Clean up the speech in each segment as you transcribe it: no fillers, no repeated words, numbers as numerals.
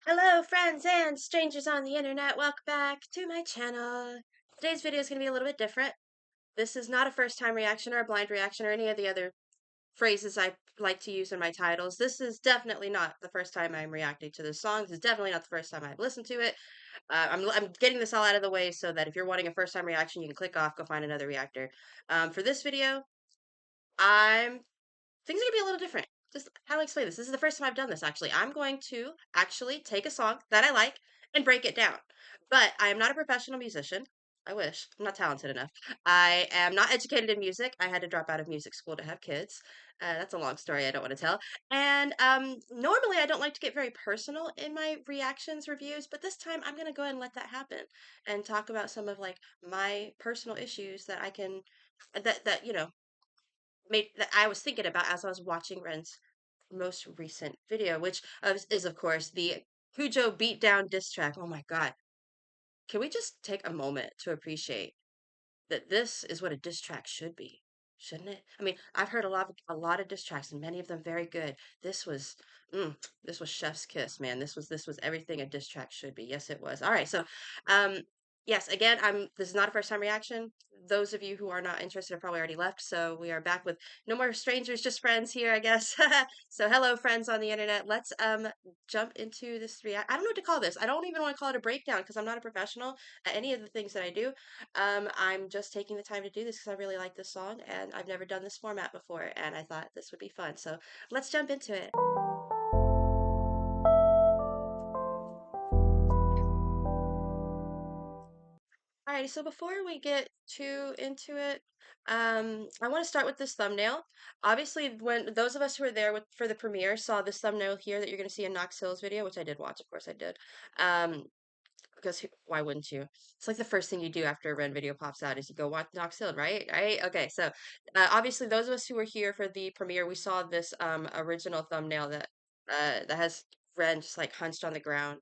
Hello, friends and strangers on the internet. Welcome back to my channel. Today's video is going to be a little bit different. This is not a first time reaction or a blind reaction or any of the other phrases I like to use in my titles. This is definitely not the first time I'm reacting to this song. This is definitely not the first time I've listened to it. I'm getting this all out of the way so that if you're wanting a first time reaction, you can click off, go find another reactor. For this video, I'm things are gonna be a little different. Just how do I explain this? This is the first time I've done this actually. I'm going to actually take a song that I like and break it down. But I am not a professional musician. I wish. I'm not talented enough. I am not educated in music. I had to drop out of music school to have kids. That's a long story I don't want to tell. And normally I don't like to get very personal in my reactions reviews, but this time I'm gonna go ahead and let that happen and talk about some of like my personal issues that I can that made that I was thinking about as I was watching Ren's most recent video, which is of course the KUJO Beat Down diss track. Oh my God. Can we just take a moment to appreciate that this is what a diss track should be? Shouldn't it? I mean, I've heard a lot of diss tracks and many of them very good. This was this was chef's kiss, man. This was everything a diss track should be. Yes, it was. All right, so um yes, again, this is not a first time reaction. Those of you who are not interested have probably already left, so we are back with no more strangers, just friends here, I guess. So hello friends on the internet. Let's jump into this react. I don't know what to call this. I don't even want to call it a breakdown because I'm not a professional at any of the things that I do. I'm just taking the time to do this because I really like this song and I've never done this format before and I thought this would be fun. So let's jump into it. Alrighty, so before we get too into it, I want to start with this thumbnail. Obviously, when those of us who were there for the premiere saw this thumbnail here that you're going to see in Knox Hill's video, which I did watch, of course I did. Because why wouldn't you? It's like the first thing you do after a Ren video pops out is you go watch Knox Hill, right? Right? Okay, so obviously those of us who were here for the premiere, we saw this original thumbnail that has Ren just like hunched on the ground.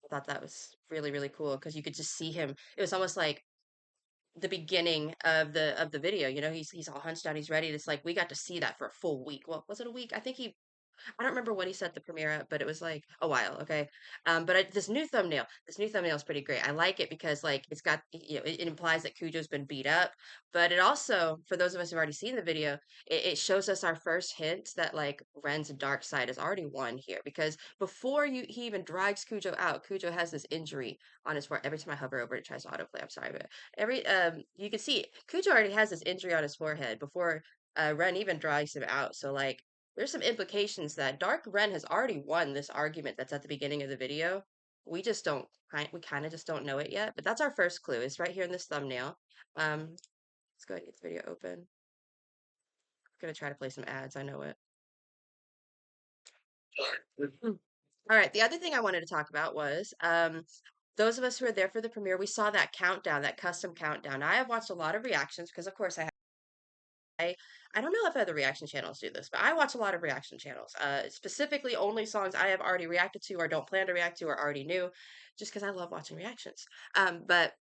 I thought that was really, really cool because you could just see him. It was almost like the beginning of the video. You know, he's all hunched down, he's ready. It's like we got to see that for a full week. Well, was it a week? I don't remember when he set the premiere up, but it was like a while, okay? This new thumbnail is pretty great. I like it because like it's got it implies that Cujo's been beat up, but it also, for those of us who've already seen the video, it shows us our first hint that like Ren's dark side has already won here because before he even drags Cujo out, Cujo has this injury on his forehead. Every time I hover over it, it tries to autoplay. I'm sorry, but every you can see Cujo already has this injury on his forehead before Ren even drags him out. So like there's some implications that Dark Ren has already won this argument that's at the beginning of the video. We just don't, we kind of just don't know it yet. But that's our first clue. It's right here in this thumbnail. Let's go ahead and get the video open. I'm gonna try to play some ads. I know it. All right. The other thing I wanted to talk about was those of us who were there for the premiere. We saw that countdown, that custom countdown. I have watched a lot of reactions because, of course, I I don't know if other reaction channels do this, but I watch a lot of reaction channels. Specifically, only songs I have already reacted to or don't plan to react to or already knew, just because I love watching reactions. But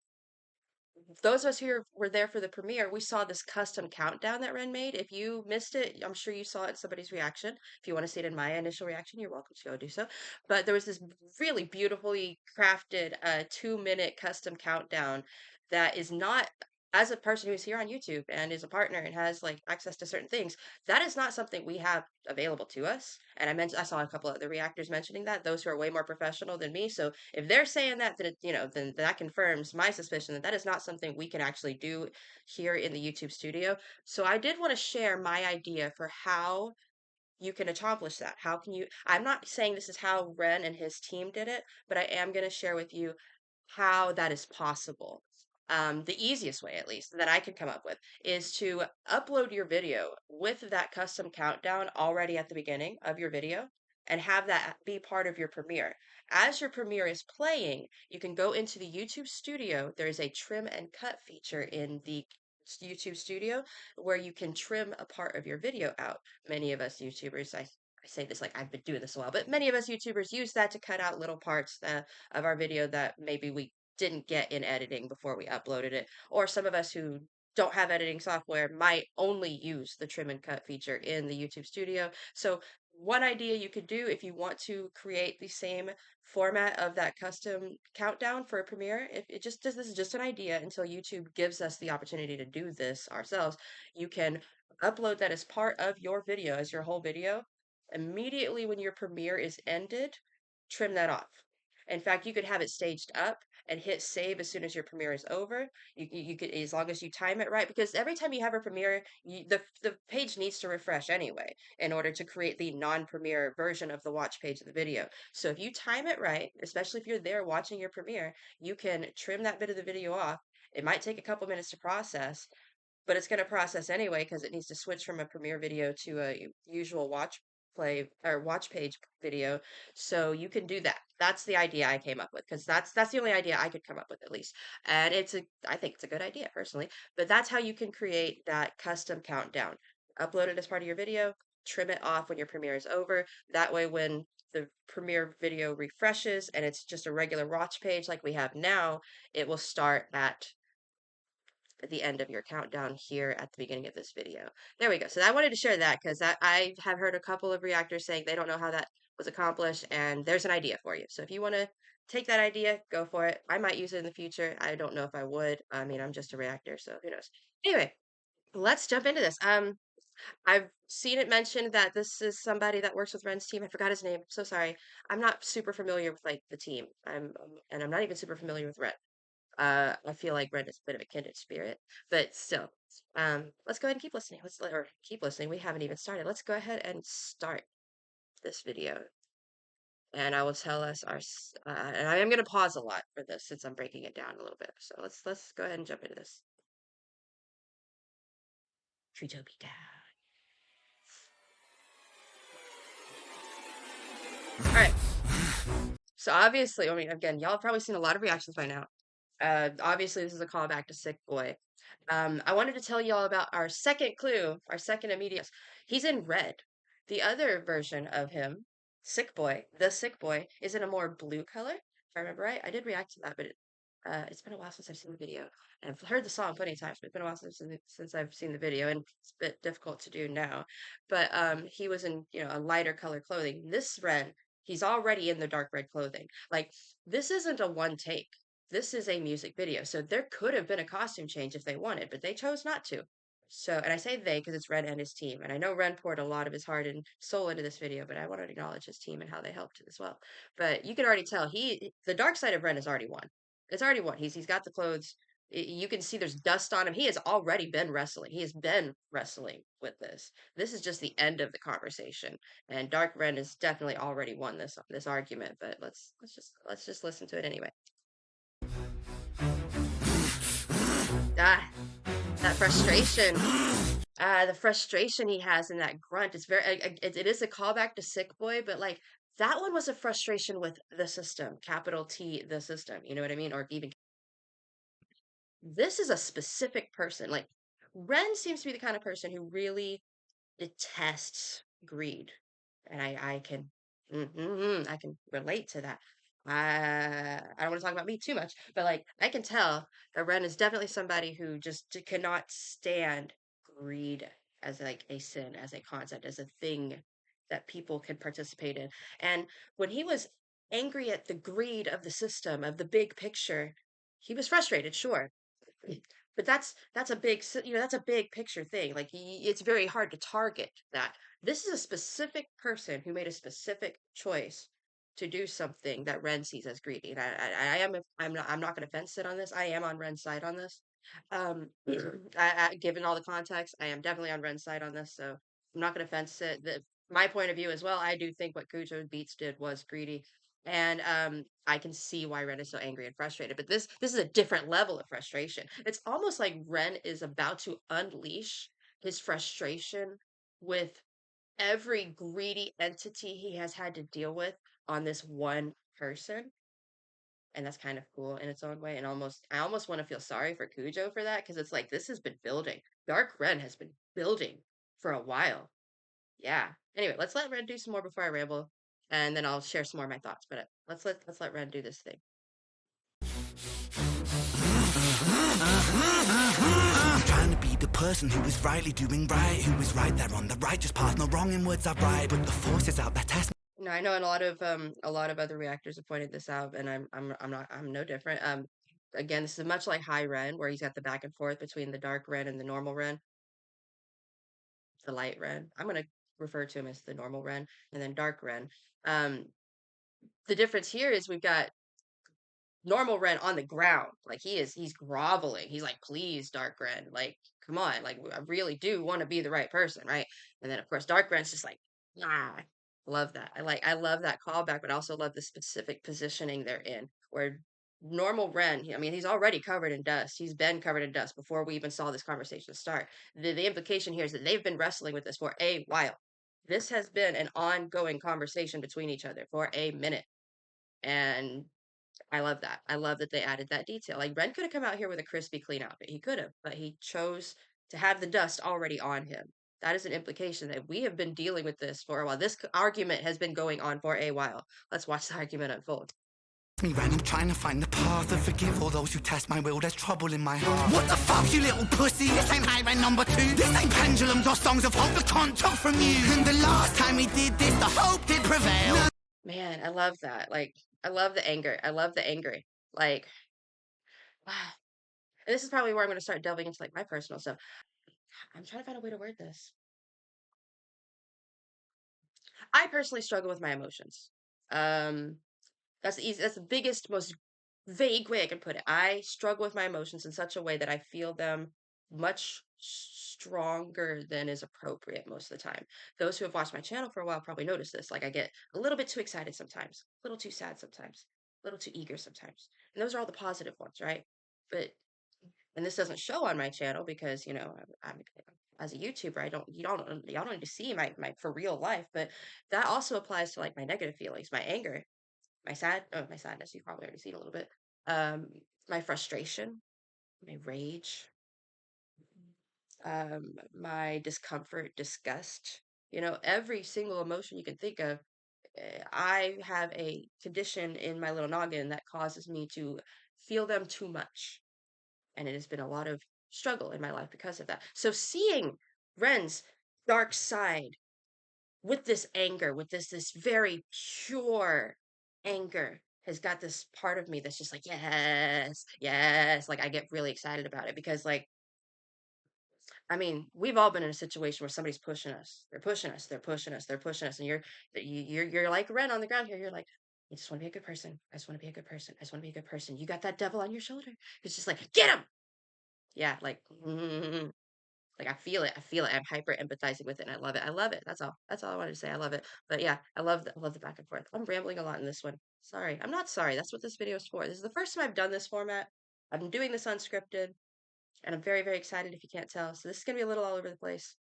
those of us who were there for the premiere, we saw this custom countdown that Ren made. If you missed it, I'm sure you saw it in somebody's reaction. If you want to see it in my initial reaction, you're welcome to go do so. But there was this really beautifully crafted 2 minute custom countdown that is not, as a person who's here on YouTube and is a partner and has like access to certain things, that is not something we have available to us. And I saw a couple other reactors mentioning that, those who are way more professional than me. So if they're saying that, then then that confirms my suspicion that that is not something we can actually do here in the YouTube studio. So I did want to share my idea for how you can accomplish that. How can you? I'm not saying this is how Ren and his team did it, but I am going to share with you how that is possible. The easiest way, at least, that I could come up with is to upload your video with that custom countdown already at the beginning of your video and have that be part of your premiere. As your premiere is playing, you can go into the YouTube studio. There is a trim and cut feature in the YouTube studio where you can trim a part of your video out. Many of us YouTubers, I say this like I've been doing this a while, but many of us YouTubers use that to cut out little parts of our video that maybe we didn't get in editing before we uploaded it. Or some of us who don't have editing software might only use the trim and cut feature in the YouTube studio. So one idea you could do if you want to create the same format of that custom countdown for a premiere, if it just does, this is just an idea until YouTube gives us the opportunity to do this ourselves. You can upload that as part of your video, as your whole video. Immediately when your premiere is ended, trim that off. In fact, you could have it staged up and hit save as soon as your premiere is over. You could, as long as you time it right, because every time you have a premiere, the page needs to refresh anyway in order to create the non-premiere version of the watch page of the video. So if you time it right, especially if you're there watching your premiere, you can trim that bit of the video off. It might take a couple minutes to process, but it's going to process anyway because it needs to switch from a premiere video to a usual watch play or watch page video. So you can do that. That's the idea I came up with because that's the only idea I could come up with at least. And I think it's a good idea personally, but that's how you can create that custom countdown. Upload it as part of your video, trim it off when your premiere is over. That way when the premiere video refreshes and it's just a regular watch page like we have now, it will start at the end of your countdown here at the beginning of this video. There we go. So I wanted to share that because I have heard a couple of reactors saying they don't know how that was accomplished, and there's an idea for you. So if you want to take that idea, go for it. I might use it in the future. I don't know if I would. I mean, I'm just a reactor, so who knows. Anyway, let's jump into this. I've seen it mentioned that this is somebody that works with Ren's team. I forgot his name. So sorry. I'm not super familiar with like the team. And I'm not even super familiar with Ren. I feel like Ren is a bit of a kindred spirit, but still, let's go ahead and keep listening. Or keep listening. We haven't even started. Let's go ahead and start this video, and I will tell us and I am going to pause a lot for this since I'm breaking it down a little bit. So let's go ahead and jump into this. KUJO Beat Down. All right. So obviously, I mean, again, y'all have probably seen a lot of reactions by now. Obviously, this is a callback to Sick Boy. I wanted to tell y'all about our second clue, our second immediate. He's in red. The other version of him, Sick Boy, the Sick Boy, is in a more blue color. If I remember right, I did react to that, but it's been a while since I've seen the video. And I've heard the song plenty of times, but it's been a while since I've seen the video, and it's a bit difficult to do now. But he was in a lighter color clothing. This red, he's already in the dark red clothing. Like this isn't a one take. This is a music video, so there could have been a costume change if they wanted, but they chose not to. So, and I say they because it's Ren and his team, and I know Ren poured a lot of his heart and soul into this video, but I want to acknowledge his team and how they helped as well. But you can already tell the dark side of Ren has already won. It's already won. He's got the clothes. You can see there's dust on him. He has already been wrestling. He has been wrestling with this. This is just the end of the conversation, and Dark Ren has definitely already won this argument. But let's just listen to it anyway. Ah, that frustration. The frustration he has in that grunt is it is a callback to Sick Boy, but like that one was a frustration with the system, capital T, the system. You know what I mean? Or even this is a specific person. Like Ren seems to be the kind of person who really detests greed, and I can relate to that. I don't want to talk about me too much, but like I can tell that Ren is definitely somebody who just cannot stand greed as like a sin, as a concept, as a thing that people can participate in. And when he was angry at the greed of the system, of the big picture, he was frustrated, sure, but that's a that's a big picture thing. Like it's very hard to target that. This is a specific person who made a specific choice to do something that Ren sees as greedy. And I'm not going to fence it on this. I am on Ren's side on this. Given all the context, I am definitely on Ren's side on this. So I'm not going to fence it. My point of view as well. I do think what KUJO Beats did was greedy. And I can see why Ren is so angry and frustrated. But this is a different level of frustration. It's almost like Ren is about to unleash his frustration with every greedy entity he has had to deal with on this one person. And that's kind of cool in its own way. And I almost want to feel sorry for KUJO for that because it's like this has been building. Dark Ren has been building for a while. Yeah. Anyway, let's let Ren do some more before I ramble, and then I'll share some more of my thoughts. But let's let Ren do this thing. Trying to be be the person who is rightly doing right, who is right there on the righteous path, no wrong in words I write, but the forces out there test Now I know a lot of other reactors have pointed this out, and I'm no different. Again, this is much like High Ren, where he's got the back and forth between the dark Ren and the normal Ren, the light Ren. I'm gonna refer to him as the normal Ren, and then dark Ren. Um, the difference here is we've got normal Ren on the ground. Like he's groveling. He's like, please, Dark Ren, like, come on, like I really do want to be the right person, right? And then of course Dark Ren's just like, nah. Love that. I love that callback, but I also love the specific positioning they're in. Where normal Ren, I mean, he's already covered in dust. He's been covered in dust before we even saw this conversation start. The implication here is that they've been wrestling with this for a while. This has been an ongoing conversation between each other for a minute. And I love that. I love that they added that detail. Like Ren could have come out here with a crispy, clean outfit. He could have, but he chose to have the dust already on him. That is an implication that we have been dealing with this for a while. This argument has been going on for a while. Let's watch the argument unfold. me random, trying to find the path and forgive all those who test my will. There's trouble in my heart. What the fuck, you little pussy? This ain't High Ren number 2. This ain't pendulums or songs of hope that can't talk from you. And the last time we did this, the hope did prevail. Man, I love that. Like, I love the anger. I love the angry. Like, and this is probably where I'm going to start delving into like my personal stuff. I'm trying to find a way to word this. I personally struggle with my emotions. Um, that's the easy, that's the biggest, most vague way I can put it. I struggle with my emotions in such a way that I feel them much stronger than is appropriate most of the time. Those who have watched my channel for a while probably notice this. Like I get a little bit too excited sometimes, a little too sad sometimes, a little too eager sometimes. And those are all the positive ones, right? But and this doesn't show on my channel because I'm as a YouTuber, y'all don't need to see my for real life, but that also applies to like my negative feelings, my anger, my sadness. You've probably already seen a little bit. Um, my frustration, my rage, my discomfort, disgust. Every single emotion you can think of. I have a condition in my little noggin that causes me to feel them too much. And it has been a lot of struggle in my life because of that. So seeing Ren's dark side with this anger, with this very pure anger, has got this part of me that's just like, yes, yes. Like I get really excited about it because like I mean, we've all been in a situation where somebody's pushing us. They're pushing us. They're pushing us. They're pushing us, and you're like Ren on the ground here. You're like, I just want to be a good person. I just want to be a good person. I just want to be a good person. You got that devil on your shoulder. It's just like, get him. Yeah, like, like I feel it. I feel it. I'm hyper empathizing with it, and I love it. I love it. That's all. That's all I wanted to say. I love it. But yeah, I love the back and forth. I'm rambling a lot in this one. Sorry. I'm not sorry. That's what this video is for. This is the first time I've done this format. I've been doing this unscripted, and I'm very, very excited if you can't tell. So this is gonna be a little all over the place.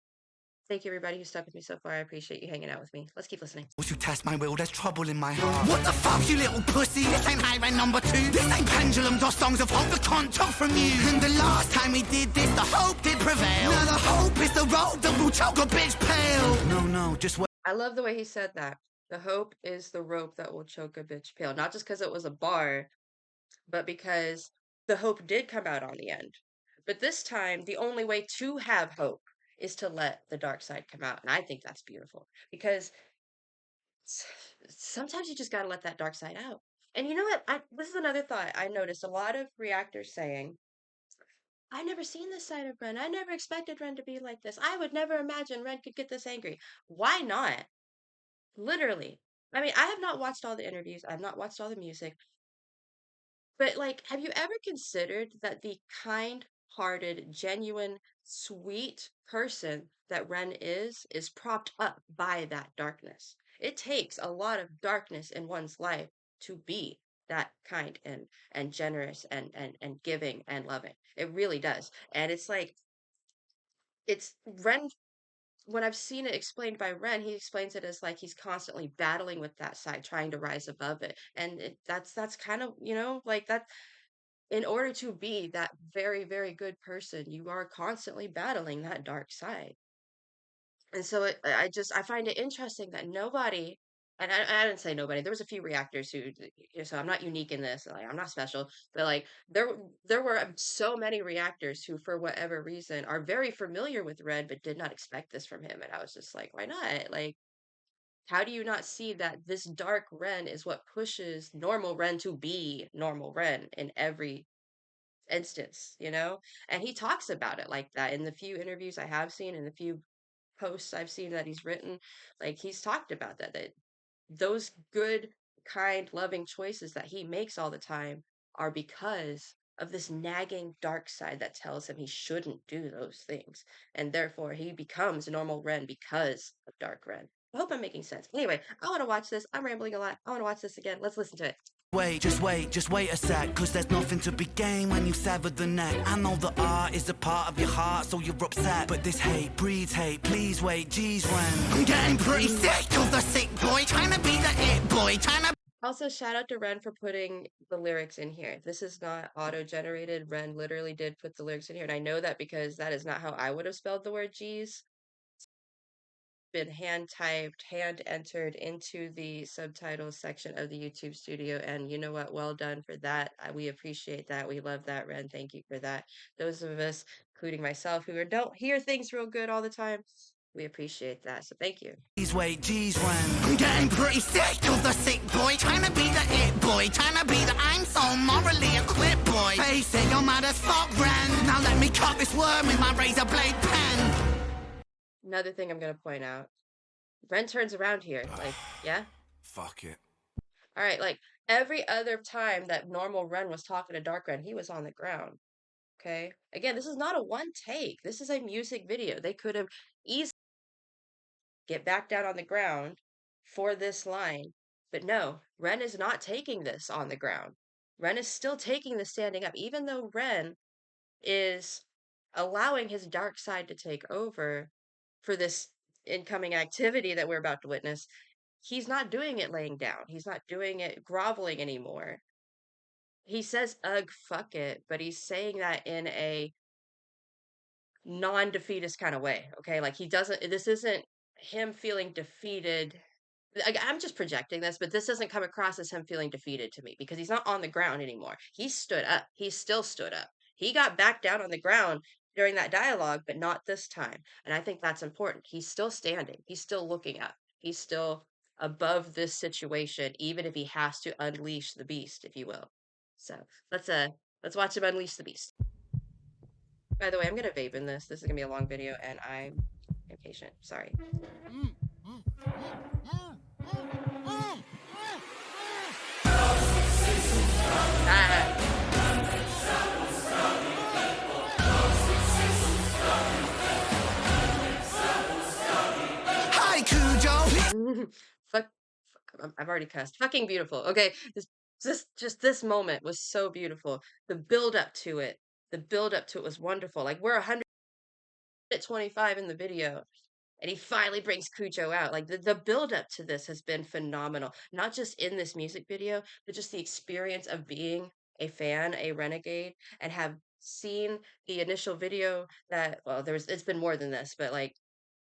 Thank you, everybody who stuck with me so far. I appreciate you hanging out with me. Let's keep listening. Those who test my will, there's trouble in my heart. What the fuck, you little pussy? This ain't High Ren number 2. This ain't pendulums or songs of hope that can't talk from you. And the last time we did this, the hope did prevail. Now the hope is the road that will choke a bitch pale. No, just wait. I love the way he said that. The hope is the rope that will choke a bitch pale. Not just because it was a bar, but because the hope did come out on the end. But this time, the only way to have hope is to let the dark side come out. And I think that's beautiful because sometimes you just got to let that dark side out. And you know what? This is another thought I noticed a lot of reactors saying, I never seen this side of Ren. I never expected Ren to be like this. I would never imagine Ren could get this angry. Why not? Literally. I mean, I have not watched all the interviews. I've not watched all the music. But like, have you ever considered that the kind-hearted, genuine, sweet person that Ren is propped up by that darkness? It takes a lot of darkness in one's life to be that kind and generous and giving and loving. It really does. And it's like it's Ren when I've seen it explained by Ren, he explains it as like he's constantly battling with that side, trying to rise above it. And that's kind of, like that in order to be that very, very good person, you are constantly battling that dark side. And so I find it interesting that nobody and I didn't say nobody. There was a few reactors who, so I'm not unique in this. Like I'm not special, but like there were so many reactors who, for whatever reason, are very familiar with Red, but did not expect this from him. And I was just like, why not? Like, how do you not see that this dark Ren is what pushes normal Ren to be normal Ren in every instance, you know? And he talks about it like that in the few interviews I have seen, in the few posts I've seen that he's written. Like he's talked about that those good, kind, loving choices that he makes all the time are because of this nagging dark side that tells him he shouldn't do those things. And therefore he becomes normal Ren because of Dark Ren. I hope I'm making sense. Anyway, I want to watch this. I'm rambling a lot. I want to watch this again. Let's listen to it. Wait, just wait a sec, cause there's nothing to be gained when you sever the neck. I know the art is a part of your heart, so you're upset. But this hate breeds hate, please wait, geez, when I'm getting pretty sick of the sick boy, trying to be the it boy, trying to. Also, shout out to Ren for putting the lyrics in here. This is not auto-generated. Ren literally did put the lyrics in here. And I know that because that is not how I would have spelled the word G's. Been hand typed, hand entered into the subtitles section of the YouTube studio. And you know what? Well done for that. We appreciate that. We love that, Ren. Thank you for that. Those of us, including myself, who don't hear things real good all the time, we appreciate that. So thank you. Please wait, geez, when I'm getting pretty sick of the sick boy, trying to be the it boy, trying to be the I'm so morally equipped boy. Face it, you're mad as fuck, Ren. Now let me cut this worm with my razor blade pen. Another thing I'm going to point out. Ren turns around here. Like, yeah? Fuck it. All right, like every other time that normal Ren was talking to Dark Ren, he was on the ground. Okay? Again, this is not a one take. This is a music video. They could have easily get back down on the ground for this line. But no, Ren is not taking this on the ground. Ren is still taking the standing up, even though Ren is allowing his dark side to take over for this incoming activity that we're about to witness. He's not doing it laying down. He's not doing it groveling anymore. He says, ugh, fuck it, but he's saying that in a non-defeatist kind of way. Okay. Like he doesn't, this isn't him feeling defeated. I'm just projecting this, but this doesn't come across as him feeling defeated to me because he's not on the ground anymore. He stood up. He still stood up. He got back down on the ground during that dialogue, but not this time. And I think that's important. He's still standing. He's still looking up. He's still above this situation, even if he has to unleash the beast, if you will. So let's watch him unleash the beast. By the way, I'm gonna vape in this. This is gonna be a long video, and I'm impatient. Sorry. Ah. Hi, Cujo. Fuck, I've already cussed. Fucking beautiful. Okay, just this moment was so beautiful. The build up to it, was wonderful. Like we're 125 in the video, and he finally brings Kujo out. Like the build up to this has been phenomenal. Not just in this music video, but just the experience of being a fan, a renegade, and have seen the initial video that it's been more than this, but like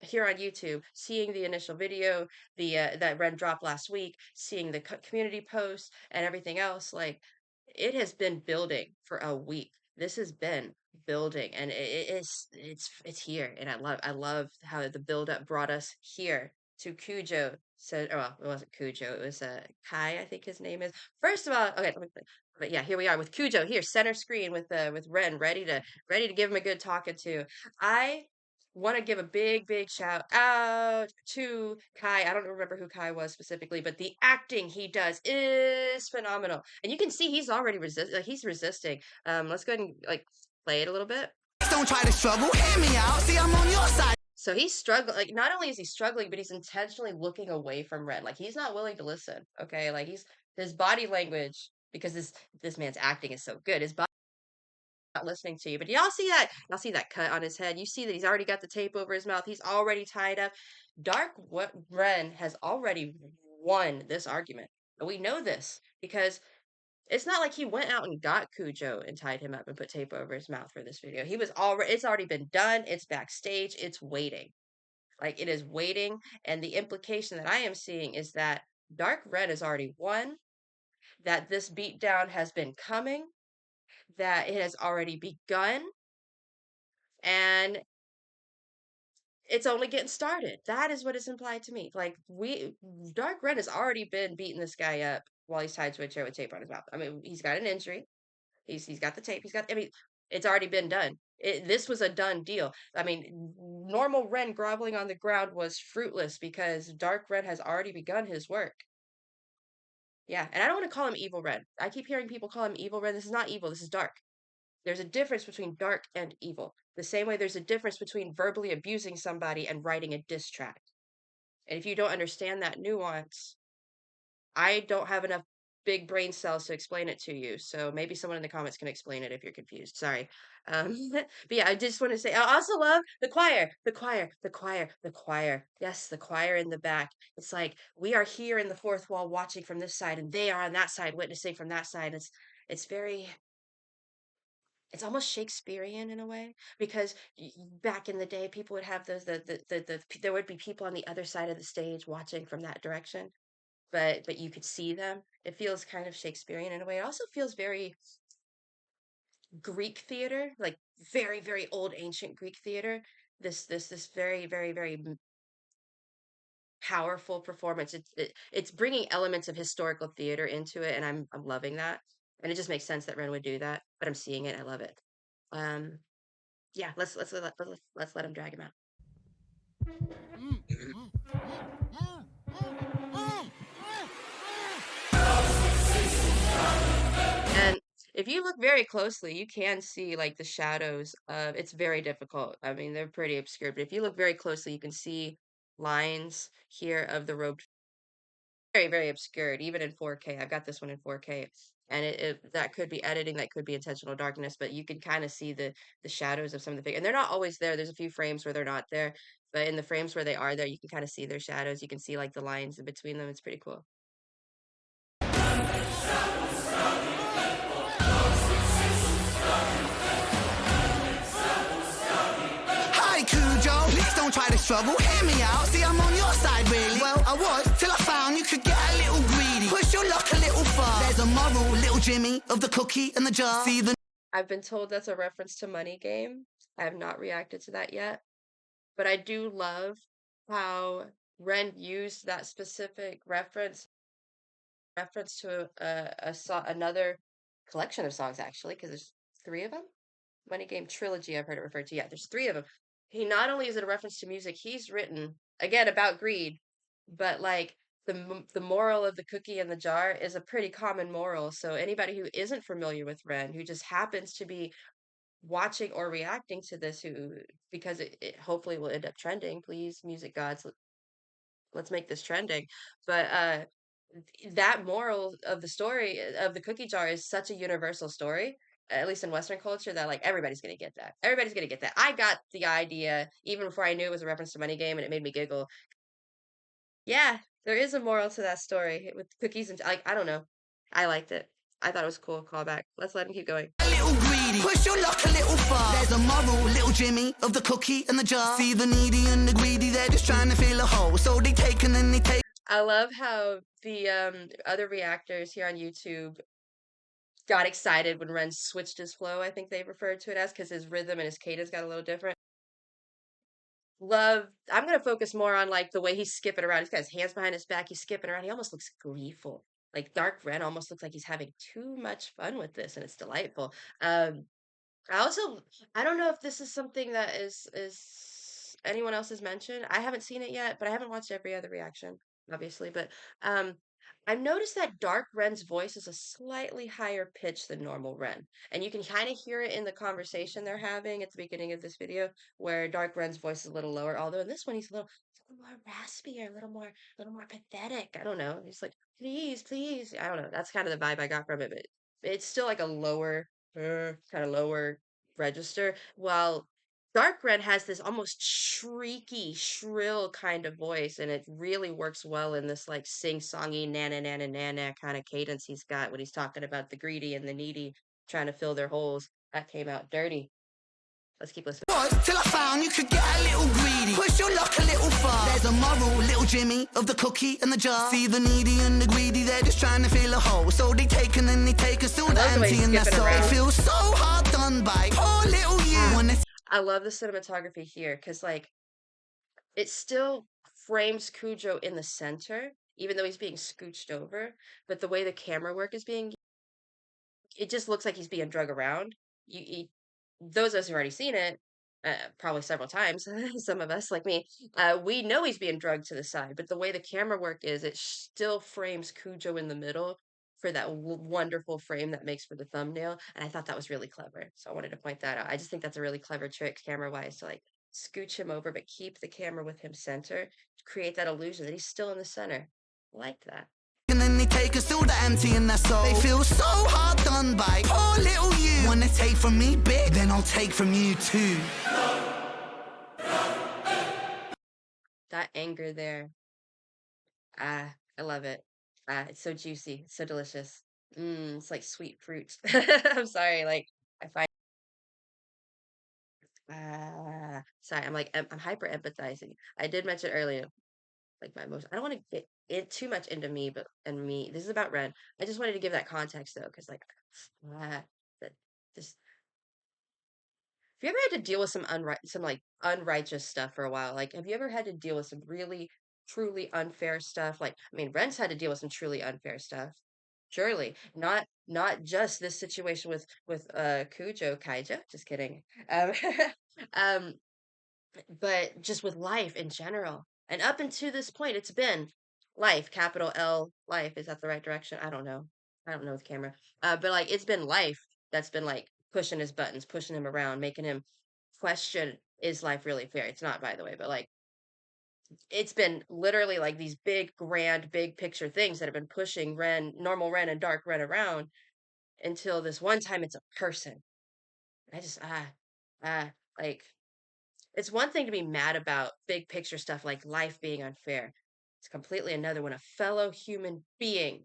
here on YouTube, seeing the initial video, the that Ren dropped last week, seeing the community post and everything else, like it has been building for a week. This has been building, and it's here, and I love how the build up brought us here to Kujo. So, oh, well, it wasn't Kujo, it was Kai, I think his name is. First of all, okay, but yeah, here we are with Kujo here, center screen with Ren, ready to give him a good talking to. I want to give a big shout out to Kai. I don't remember who Kai was specifically, but the acting he does is phenomenal. And you can see he's already he's resisting. Let's go ahead and like play it a little bit. Don't try to struggle, hear me out, see I'm on your side. So he's struggling, like not only is he struggling, but he's intentionally looking away from Ren. Like he's not willing to listen. Okay, like his body language, because this man's acting is so good. His body not listening to you. But y'all see that? Y'all see that cut on his head? You see that he's already got the tape over his mouth. He's already tied up. Dark Ren has already won this argument. And we know this because it's not like he went out and got Kujo and tied him up and put tape over his mouth for this video. It's already been done. It's backstage. It's waiting. Like it is waiting. And the implication that I am seeing is that Dark Red has already won, that this beatdown has been coming, that it has already begun, and it's only getting started. That is what is implied to me. Like Dark Red has already been beating this guy up while he's tied to a chair with tape on his mouth. I mean, he's got an injury. He's got the tape. He's got. I mean, it's already been done. This was a done deal. I mean, normal Ren groveling on the ground was fruitless because Dark Red has already begun his work. Yeah, and I don't want to call him Evil Red. I keep hearing people call him Evil Red. This is not evil. This is dark. There's a difference between dark and evil. The same way there's a difference between verbally abusing somebody and writing a diss track. And if you don't understand that nuance, I don't have enough big brain cells to explain it to you. So maybe someone in the comments can explain it if you're confused. Sorry. But yeah, I just want to say I also love the choir, the choir, the choir, the choir. Yes, the choir in the back. It's like we are here in the fourth wall watching from this side, and they are on that side witnessing from that side. It's very it's almost Shakespearean in a way because back in the day, people would have those there would be people on the other side of the stage watching from that direction, but you could see them. It feels kind of Shakespearean in a way. It also feels very Greek theater, like very old ancient Greek theater. This very powerful performance. It's bringing elements of historical theater into it, and I'm loving that. And it just makes sense that Ren would do that. But I'm seeing it. I love it. Um, yeah, let's let him drag him out. And if you look very closely, you can see like the shadows of it's very difficult. I mean, they're pretty obscure, but if you look very closely, you can see lines here of the robed very obscured, even in 4K. I've got this one in 4K. And it that could be editing, that could be intentional darkness, but you can kind of see the shadows of some of the figures. And they're not always there. There's a few frames where they're not there, but in the frames where they are there, you can kind of see their shadows. You can see like the lines in between them. It's pretty cool. Hi Cujo, please don't try to struggle. Hear me out, see I'm on your side really. Well, I was till I found you could get a little greedy. Push your luck a little far. There's a moral, little Jimmy of the cookie and the jar. See the I've been told that's a reference to Money Game. I have not reacted to that yet, but I do love how Ren used that specific reference to another collection of songs actually, because there's three of them. Money Game trilogy, I've heard it referred to. Yeah, there's three of them. He not only is it a reference to music he's written again about greed, but like the moral of the cookie in the jar is a pretty common moral. So anybody who isn't familiar with Ren, who just happens to be watching or reacting to this, who because it hopefully will end up trending. Please, music gods, let's make this trending. But that moral of the story of the cookie jar is such a universal story, at least in Western culture, that like everybody's gonna get that. Everybody's gonna get that. I got the idea even before I knew it was a reference to Money Game, and it made me giggle. Yeah, there is a moral to that story with cookies and like I don't know. I liked it. I thought it was a cool callback. Let's let him keep going. little greedy. Push your luck a little far. There's a moral, little Jimmy of the cookie and the jar. See the needy and the greedy, they're just trying to fill a hole. So they take and then they take. I love how the other reactors here on YouTube got excited when Ren switched his flow, I think they referred to it as, because his rhythm and his cadence got a little different. Love, I'm gonna focus more on like the way he's skipping around. He's got his hands behind his back, he's skipping around. He almost looks gleeful. Like Dark Ren almost looks like he's having too much fun with this, and it's delightful. Um, I also I don't know if this is something that is anyone else has mentioned. I haven't seen it yet, but I haven't watched every other reaction, obviously. But um I've noticed that Dark Ren's voice is a slightly higher pitch than normal Ren. And you can kind of hear it in the conversation they're having at the beginning of this video, where Dark Ren's voice is a little lower. Although in this one he's a little more raspier, a little more pathetic. I don't know. He's like, please. I don't know. That's kind of the vibe I got from it, but it's still like a lower kind of lower register, while Dark Red has this almost shrieky, shrill kind of voice, and it really works well in this like sing-songy nana kind of cadence he's got when he's talking about the greedy and the needy trying to fill their holes. That came out dirty. Let's keep listening. Till I found you could get a little greedy. Push your luck a little far. There's a moral, little Jimmy, of the cookie and the jar. See the needy and the greedy, they're just trying to fill a hole. So they take and then they take and still empty in their soul. They feel so hard done by poor little you. I love the cinematography here because, like, it still frames Cujo in the center, even though he's being scooched over. But the way the camera work is being, it just looks like he's being drug around. Those of us who've already seen it, probably several times, some of us like me, we know he's being drugged to the side. But the way the camera work is, it still frames Cujo in the middle for that wonderful frame that makes for the thumbnail. And I thought that was really clever. So I wanted to point that out. I just think that's a really clever trick camera wise to like scooch him over, but keep the camera with him center to create that illusion that he's still in the center. I like that. And then they take us all the empty in their soul. They feel so hard done by poor little you. Wanna take from me big, then I'll take from you too. That anger there. I love it. It's so juicy, so delicious. It's like sweet fruit. I'm sorry, like I find sorry, I'm hyper empathizing. I did mention earlier, like my emotion. I don't want to get it too much into me, but and me. This is about Ren. I just wanted to give that context though, because like that just have you ever had to deal with some like unrighteous stuff for a while? Like, have you ever had to deal with some really truly unfair stuff? Like, I mean, Ren's had to deal with some truly unfair stuff. Surely, not just this situation with Cujo Kaijo. Just kidding. Um, um, but just with life in general. And up until this point, it's been life, capital L, life. Is that the right direction? I don't know. I don't know with camera. But like it's been life that's been like pushing his buttons, pushing him around, making him question, is life really fair? It's not, by the way, but like it's been literally like these big, grand, big picture things that have been pushing normal Ren and dark Ren around until this one time it's a person. I just ah like it's one thing to be mad about big picture stuff like life being unfair. It's completely another when a fellow human being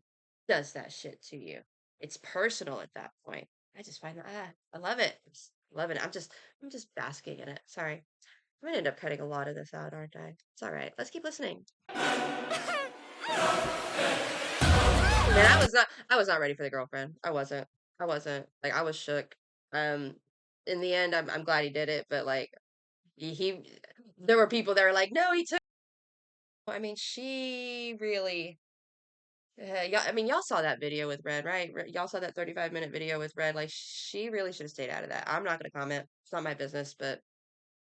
does that shit to you. It's personal at that point. I just find that I love it. Just love it. I'm just basking in it. Sorry. I'm gonna end up cutting a lot of this out, aren't I? It's all right. Let's keep listening. Man, I was not ready for the girlfriend. I wasn't. I wasn't. Like I was shook. Um in the end I'm glad he did it, but like he there were people that were like, "No, he took." I mean, she really yeah, I mean, y'all saw that video with Red, right? Y'all saw that 35-minute video with Red. Like, she really should have stayed out of that. I'm not going to comment. It's not my business, but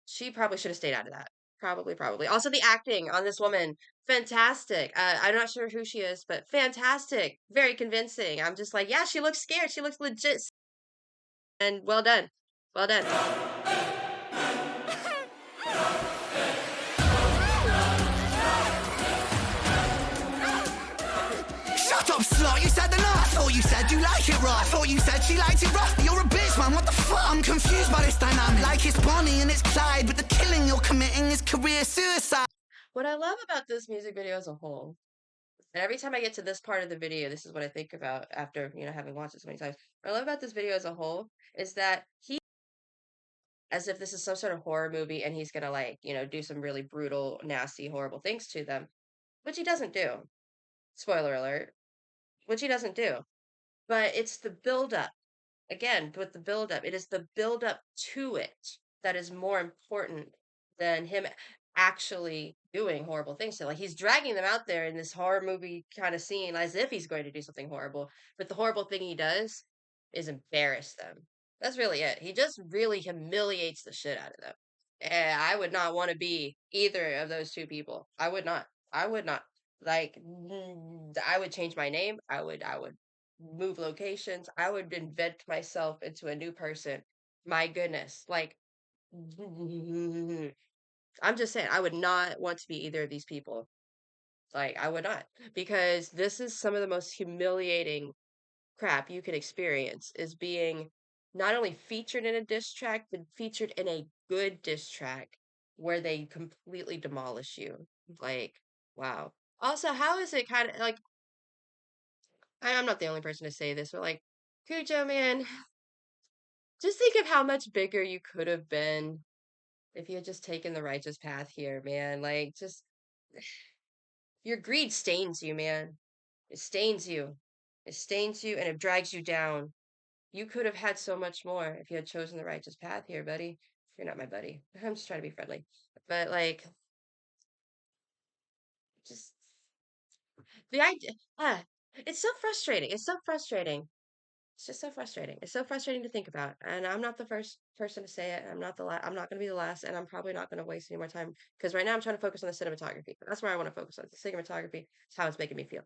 she probably should have stayed out of that. Probably, probably. Also, the acting on this woman, fantastic. I'm not sure who she is, but fantastic. Very convincing. I'm just like, yeah, she looks scared. She looks legit. And well done. Well done. Shut up, slut, you said the no. I thought you said you like it rough. I thought you said she liked it rough. You're a bitch, man, what the fuck? I'm confused by this dynamic. Like it's Bonnie and it's Clyde, but the killing you're committing is career suicide. What I love about this music video as a whole, and every time I get to this part of the video, this is what I think about after, having watched it so many times. What I love about this video as a whole is that as if this is some sort of horror movie and he's gonna like, do some really brutal, nasty, horrible things to them, which he doesn't do. Spoiler alert, which he doesn't do. But it's the buildup. Again, with the buildup, it is the buildup to it that is more important than him actually doing horrible things. So, like, he's dragging them out there in this horror movie kind of scene as if he's going to do something horrible. But the horrible thing he does is embarrass them. That's really it. He just really humiliates the shit out of them. And I would not want to be either of those two people. I would not. I would not. Like, I would change my name. I would move locations. I would invent myself into a new person. My goodness. Like, I'm just saying, I would not want to be either of these people. Like, I would not. Because this is some of the most humiliating crap you could experience is being not only featured in a diss track, but featured in a good diss track where they completely demolish you. Like, wow. Also, how is it kind of like, I'm not the only person to say this, but like, Cujo, man, Just think of how much bigger you could have been if you had just taken the righteous path here, man. Like, just your greed stains you, man. It stains you. It stains you and it drags you down. You could have had so much more if you had chosen the righteous path here, buddy. You're not my buddy. I'm just trying to be friendly. But like, just the idea, it's so frustrating. It's so frustrating. It's just so frustrating. It's so frustrating to think about. And I'm not the first person to say it. I'm not going to be the last. And I'm probably not going to waste any more time because right now I'm trying to focus on the cinematography. That's where I want to focus on. The cinematography is how it's making me feel.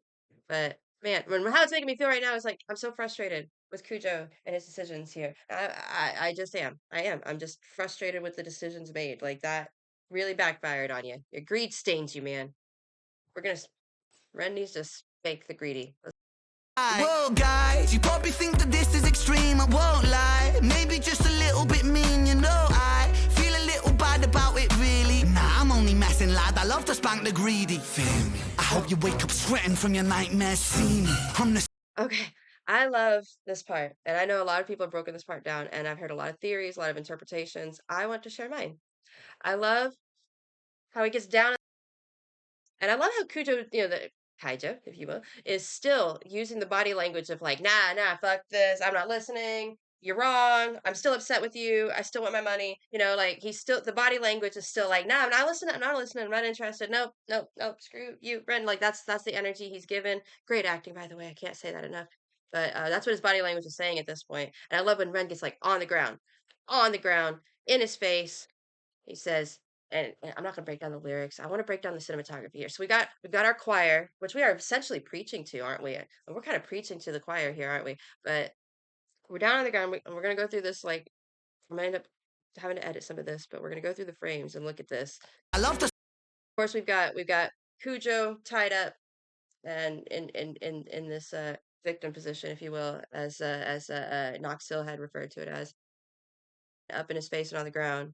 But man, how it's making me feel right now is like I'm so frustrated with Cujo and his decisions here. I just am. I am. I'm just frustrated with the decisions made. Like that really backfired on you. Your greed stains you, man. We're gonna. Ren needs to spank the greedy. Whoa, guys, you probably think that this is extreme, I won't lie. Maybe just a little bit mean, you know. I feel a little bad about it, really. Nah, I'm only messing, lad. I love to spank the greedy. Feel me? I hope you wake up sweating from your nightmares. See me? I'm the Okay, I love this part, and I know a lot of people have broken this part down, and I've heard a lot of theories, a lot of interpretations. I want to share mine. I love how he gets down, and I love how Cujo, the Kaijo, if you will, is still using the body language of like, nah, nah, fuck this, I'm not listening. You're wrong. I'm still upset with you. I still want my money. Like he's still the body language is still like, nah, I'm not listening. I'm not listening. I'm not interested. Nope, nope, nope. Screw you, Ren. Like that's the energy he's given. Great acting, by the way. I can't say that enough. But that's what his body language is saying at this point. And I love when Ren gets like on the ground, in his face. He says, and I'm not going to break down the lyrics. I want to break down the cinematography here. So we got our choir, which we are essentially preaching to, aren't we? And we're kind of preaching to the choir here, aren't we? But we're down on the ground. And we're going to go through this. Like I'm going to end up having to edit some of this, but we're going to go through the frames and look at this. I love to Of course, we've got Cujo tied up and in this victim position, if you will, as Knox Hill had referred to it as, up in his face and on the ground.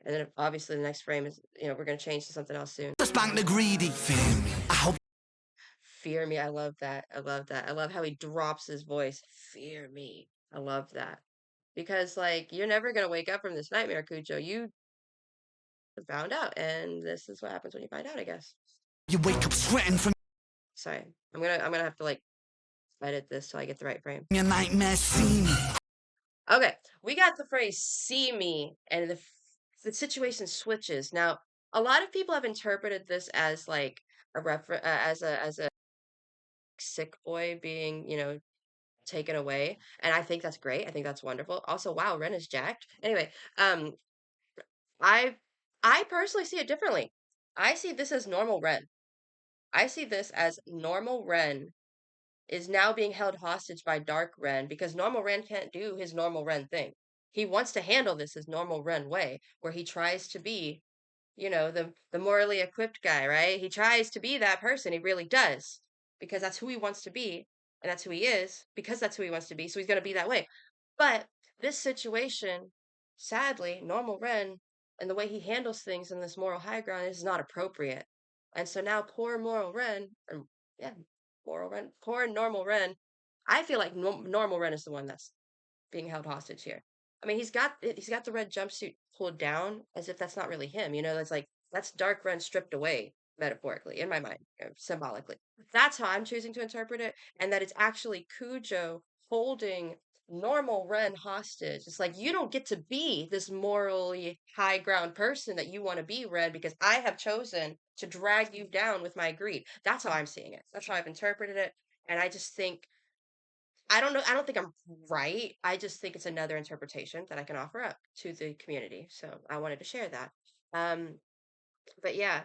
And then obviously the next frame is, we're going to change to something else soon. spank the greedy. Feel me? I hope Fear me. I love that. I love that. I love how he drops his voice. Fear me. I love that. Because, like, you're never going to wake up from this nightmare, Cujo. You found out. And this is what happens when you find out, I guess. you wake up sweating from Sorry. I'm gonna have to, like, edit this so I get the right frame. your nightmares. See me? Okay. We got the phrase see me, and the situation switches. Now, a lot of people have interpreted this as, like, a refer as a sick boy being, taken away, and I think that's great. I think that's wonderful. Also, wow, Ren is jacked. Anyway, I I personally see it differently. I see this as normal Ren. I see this as normal Ren is now being held hostage by Dark Ren because normal Ren can't do his normal Ren thing. He wants to handle this his normal Ren way, where he tries to be, the morally equipped guy, right? He tries to be that person. He really does because that's who he wants to be, and that's who he is because that's who he wants to be. So he's going to be that way. But this situation, sadly, normal Ren and the way he handles things in this moral high ground is not appropriate. And so now poor moral Ren, or yeah, moral Ren, poor normal Ren, I feel like normal Ren is the one that's being held hostage here. I mean, he's got the red jumpsuit pulled down as if that's not really him. It's like that's Dark Ren stripped away metaphorically in my mind, symbolically. That's how I'm choosing to interpret it, and that it's actually Cujo holding normal Ren hostage. It's like you don't get to be this morally high ground person that you want to be, Ren, because I have chosen to drag you down with my greed. That's how I'm seeing it. That's how I've interpreted it, and I just think I don't know. I don't think I'm right. I just think it's another interpretation that I can offer up to the community. So I wanted to share that. Um, but yeah,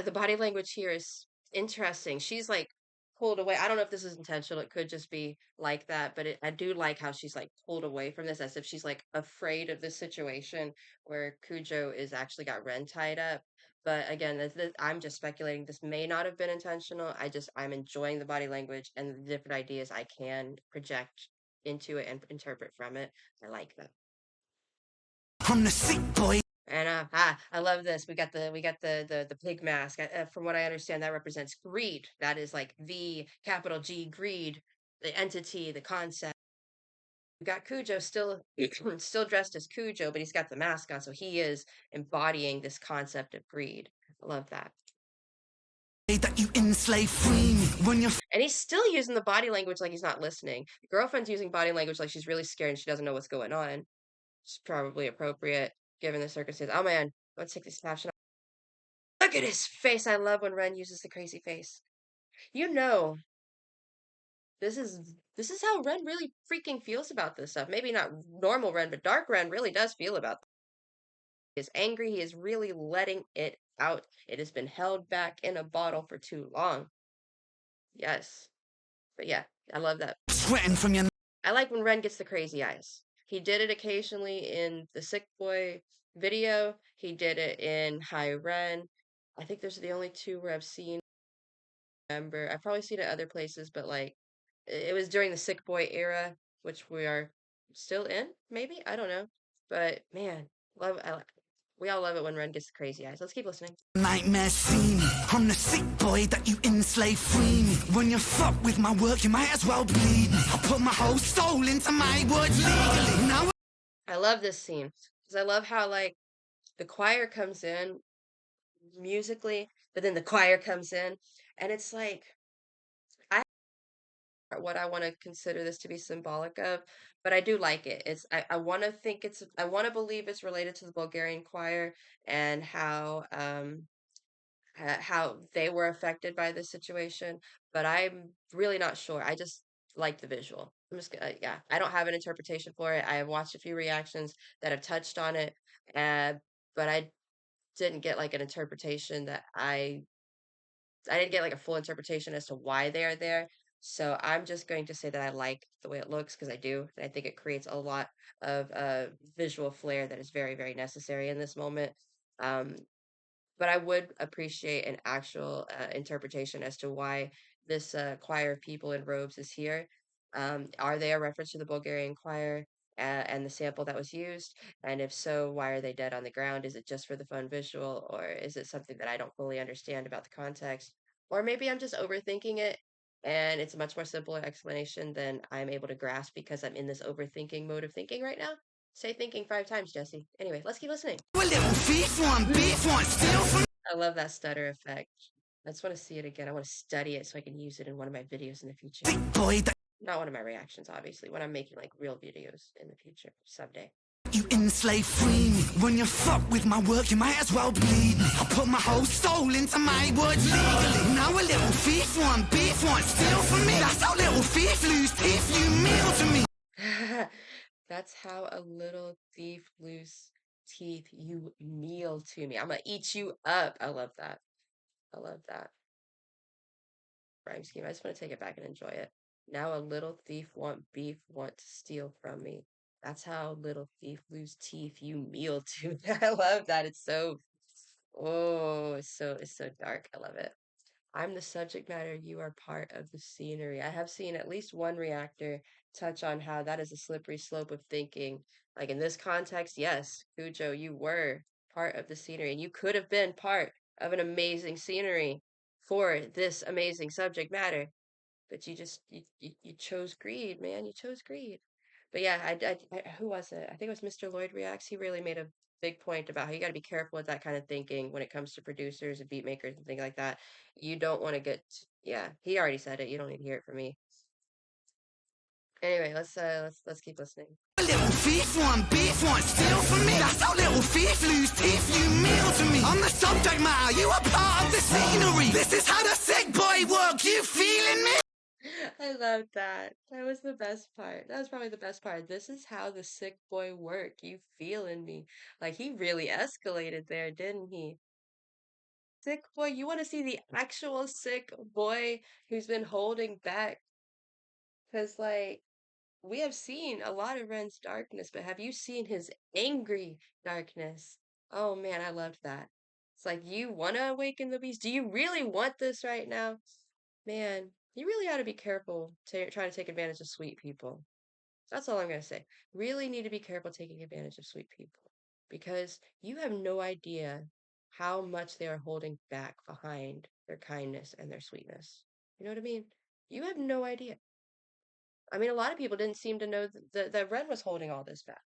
the body language here is interesting. She's like pulled away. I don't know if this is intentional. It could just be like that, but I do like how she's like pulled away from this as if she's like afraid of this situation where Cujo is actually got Ren tied up. But again, I'm just speculating. This may not have been intentional. I'm enjoying the body language and the different ideas I can project into it and interpret from it. I like that. I'm the sick boy. And I love this. We got the pig mask. From what I understand, that represents greed. That is like the capital G greed, the entity, the concept. We got Cujo still still dressed as Cujo, but he's got the mask on, so he is embodying this concept of greed. I love that. That you enslave, free me when you're And he's still using the body language like he's not listening. The girlfriend's using body language like she's really scared and she doesn't know what's going on. It's probably appropriate given the circumstances. Oh man, let's take this caption. Look at his face. I love when Ren uses the crazy face. You know, this is how Ren really freaking feels about this stuff. Maybe not normal Ren, but Dark Ren really does feel about this. He is angry. He is really letting it out. It has been held back in a bottle for too long. Yes. But yeah, I love that. sweating from your I like when Ren gets the crazy eyes. He did it occasionally in the Sick Boy video. He did it in High Ren. I think those are the only two where I've seen. Remember, I've probably seen it other places, but like it was during the Sick Boy era, which we are still in. Maybe I don't know, but man, we all love it when Ren gets the crazy eyes. Let's keep listening. nightmares, see me. I'm the sick boy that you enslave, free me. When you fuck with my work, you might as well bleed me. I put my whole soul into my words legally. Now I love this scene because I love how like the choir comes in musically, but then the choir comes in, and it's like I what I want to consider this to be symbolic of, but I do like it. I want to think I want to believe it's related to the Bulgarian choir and how they were affected by this situation, but I'm really not sure. I just like the visual. I'm just gonna, yeah, I don't have an interpretation for it. I have watched a few reactions that have touched on it, uh, but I didn't get like an interpretation that I didn't get like a full interpretation as to why they are there. So I'm just going to say that I like the way it looks because I do, and I think it creates a lot of visual flair that is very, very necessary in this moment. Um, but I would appreciate an actual interpretation as to why this choir of people in robes is here. Are they a reference to the Bulgarian choir and the sample that was used? And if so, why are they dead on the ground? Is it just for the fun visual, or is it something that I don't fully understand about the context? Or maybe I'm just overthinking it and it's a much more simpler explanation than I'm able to grasp because I'm in this overthinking mode of thinking right now. Say thinking 5 times, Jesse. Anyway, let's keep listening. a little thief, one beef, one steal from I love that stutter effect. I just want to see it again. I want to study it so I can use it in one of my videos in the future. sick boy that Not one of my reactions, obviously, when I'm making like real videos in the future someday. you enslave, free me. When you fuck with my work, you might as well bleed me. I put my whole soul into my words legally. Now a little thief, one beef, one steal from me. That's how little thief lose teeth, you meal to me. That's how a little thief lose teeth. You meal to me. I'm gonna eat you up. I love that. I love that rhyme scheme. I just want to take it back and enjoy it. Now a little thief want beef, want to steal from me. That's how little thief lose teeth. You meal to me. I love that. It's so it's so dark. I love it. I'm the subject matter, you are part of the scenery. I have seen at least one reactor touch on how that is a slippery slope of thinking. Like in this context, yes, Cujo, you were part of the scenery, and you could have been part of an amazing scenery for this amazing subject matter, but you chose greed, man. You chose greed. But yeah, who was it? I think it was Mr. Lloyd Reacts. He really made a big point about how you got to be careful with that kind of thinking when it comes to producers and beat makers and things like that. You don't want to yeah, he already said it. You don't need to hear it from me. Anyway, let's keep listening. A little thief, one beef, one steal from me. That's how little thief lose teeth, you meal to me. I'm the subject matter, you are part of the scenery. This is how the sick boy work, you feeling me? I love that. That was the best part. That was probably the best part. This is how the sick boy work. You feeling me? Like he really escalated there, didn't he? Sick boy, you want to see the actual sick boy who's been holding back? Because, like, we have seen a lot of Ren's darkness, but have you seen his angry darkness? Oh man, I loved that. It's like, you want to awaken the beast? Do you really want this right now? Man, you really ought to be careful trying to take advantage of sweet people. That's all I'm going to say. Really need to be careful taking advantage of sweet people because you have no idea how much they are holding back behind their kindness and their sweetness. You know what I mean? You have no idea. I mean, a lot of people didn't seem to know that Ren was holding all this back.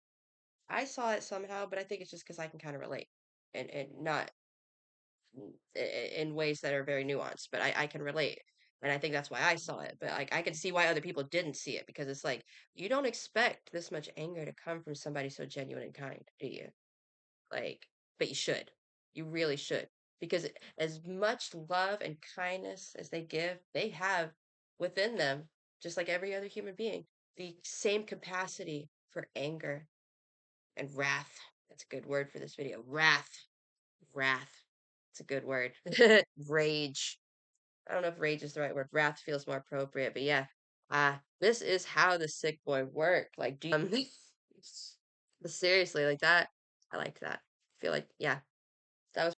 I saw it somehow, but I think it's just because I can kind of relate and not in ways that are very nuanced, but I can relate. And I think that's why I saw it. But like I can see why other people didn't see it because it's like you don't expect this much anger to come from somebody so genuine and kind, do you? Like, but you should. You really should. Because as much love and kindness as they give, they have within them, just like every other human being, the same capacity for anger and wrath. That's a good word for this video. Wrath. Wrath. It's a good word. Rage. I don't know if rage is the right word. Wrath feels more appropriate, but yeah. This is how the sick boy worked. Like, do you, but seriously, like that. I like that. I feel like, yeah, that was,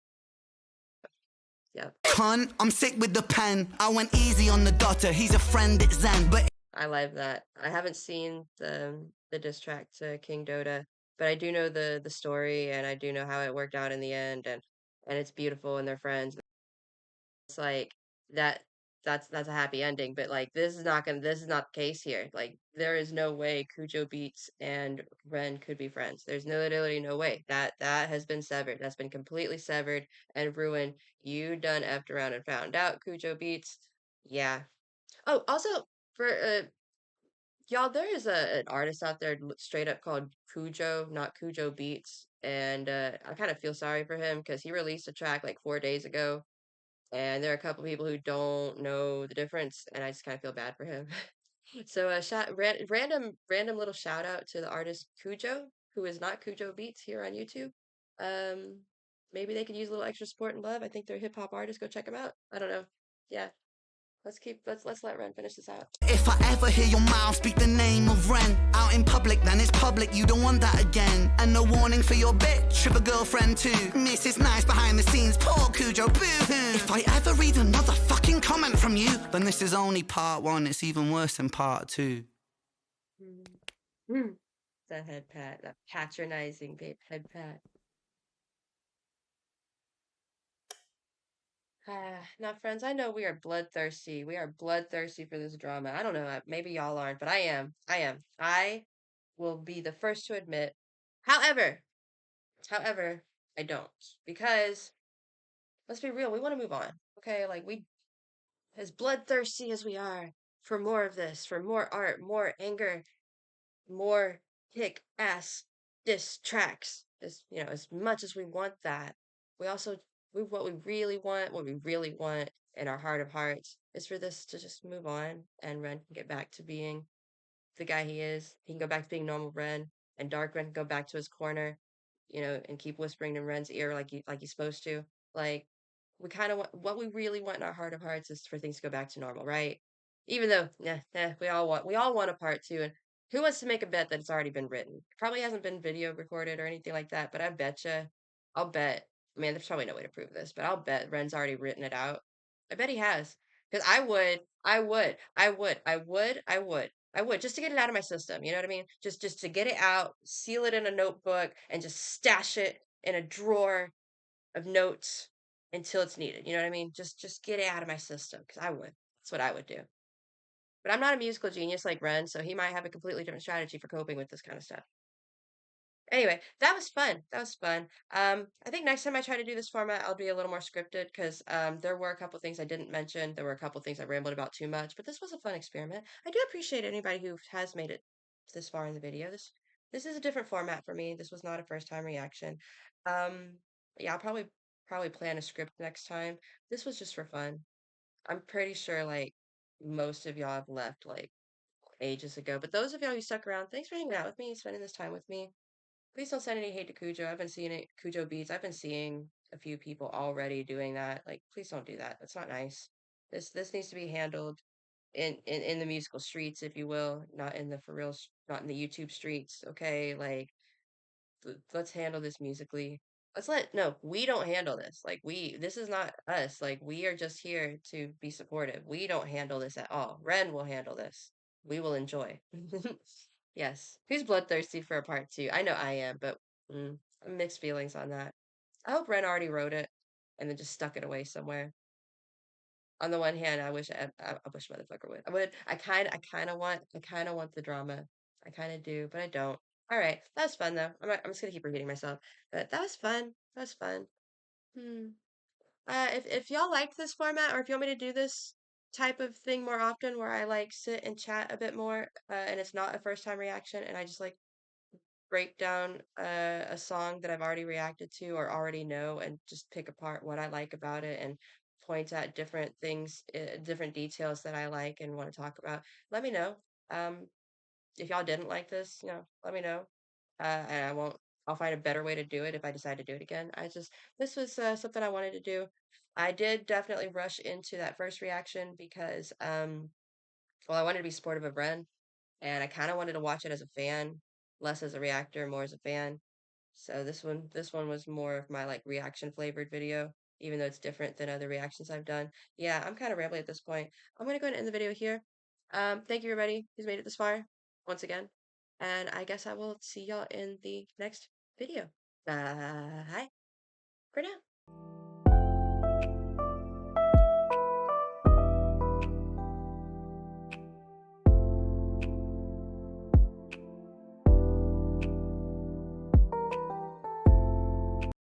yeah. Cunt, I'm sick with the pen. I went easy on the daughter. He's a friend, it's Zen, but I like that. I haven't seen the diss track to King Doda, but I do know the story, and I do know how it worked out in the end, and it's beautiful, and they're friends. It's like that that's a happy ending, but like this is not the case here. Like there is no way Cujo Beats and Ren could be friends. There's no literally no way. That has been severed. That's been completely severed and ruined. You done effed around and found out, Cujo Beats. Yeah. Oh, also for y'all, there is an artist out there straight up called Cujo, not Cujo Beats, and I kind of feel sorry for him because he released a track like 4 days ago, and there are a couple people who don't know the difference, and I just kind of feel bad for him. So, random little shout out to the artist Cujo, who is not Cujo Beats here on YouTube. Um, maybe they could use a little extra support and love. I think they're hip hop artists. Go check them out. I don't know. Yeah, let's let Ren finish this out. if I ever hear your mouth speak the name of Ren out in public, then it's public, you don't want that again. And no warning for your bitch, of a girlfriend too. Mrs. Nice behind the scenes, poor Cujo, boo-hoo. If I ever read another fucking comment from you, then this is only part one, it's even worse than part two. Mm. That head pat, that patronizing head pat. Now, friends, I know we are bloodthirsty. We are bloodthirsty for this drama. I don't know, maybe y'all aren't, but I am. I am. I will be the first to admit. However, however, I don't. Because, let's be real, we want to move on. Okay? Like, we, as bloodthirsty as we are for more of this, for more art, more anger, more kick ass diss tracks, as much as we want that, we also what we really want in our heart of hearts is for this to just move on and Ren can get back to being the guy he is. He can go back to being normal Ren, and Dark Ren can go back to his corner, and keep whispering in Ren's ear like he's supposed to. Like we kind of want what we really want in our heart of hearts is for things to go back to normal, right? Even though, we all want a part two, and who wants to make a bet that it's already been written? It probably hasn't been video recorded or anything like that, but I betcha, I'll bet. Man, there's probably no way to prove this, but I'll bet Ren's already written it out. I bet he has, because I would just to get it out of my system. You know what I mean? Just to get it out, seal it in a notebook, and just stash it in a drawer of notes until it's needed. You know what I mean? Just get it out of my system because I would. That's what I would do. But I'm not a musical genius like Ren, so he might have a completely different strategy for coping with this kind of stuff. Anyway, that was fun. That was fun. I think next time I try to do this format, I'll be a little more scripted because there were a couple things I didn't mention. There were a couple things I rambled about too much, but this was a fun experiment. I do appreciate anybody who has made it this far in the video. This is a different format for me. This was not a first time reaction. Um, yeah, I'll probably plan a script next time. This was just for fun. I'm pretty sure like most of y'all have left like ages ago, but those of y'all who stuck around, thanks for hanging out with me, spending this time with me. Please don't send any hate to Cujo. I've been seeing it, Cujo Beats. I've been seeing a few people already doing that. Like, please don't do that. That's not nice. This needs to be handled in the musical streets, if you will, not in the for real, not in the YouTube streets. Okay, like let's handle this musically. No, we don't handle this. Like this is not us. Like we are just here to be supportive. We don't handle this at all. Ren will handle this. We will enjoy. Yes. Who's bloodthirsty for a part two? I know I am, but mm, mixed feelings on that. I hope Ren already wrote it and then just stuck it away somewhere. On the one hand, I wish motherfucker would. I kind of want the drama. I kind of do, but I don't. All right, that was fun though. I'm just gonna keep repeating myself, but that was fun. That was fun. Hmm. If y'all like this format, or if you want me to do this type of thing more often, where I like sit and chat a bit more, and it's not a first time reaction, and I just like break down a song that I've already reacted to or already know, and just pick apart what I like about it and point at different things, different details that I like and want to talk about. Let me know. Um, if y'all didn't like this, let me know. And I'll find a better way to do it if I decide to do it again. This was something I wanted to do. I did definitely rush into that first reaction because, well, I wanted to be supportive of Ren, and I kind of wanted to watch it as a fan, less as a reactor, more as a fan. So this one was more of my like reaction flavored video, even though it's different than other reactions I've done. Yeah, I'm kind of rambling at this point. I'm gonna go ahead and end the video here. Thank you everybody who's made it this far once again, and I guess I will see y'all in the next video. Bye for now.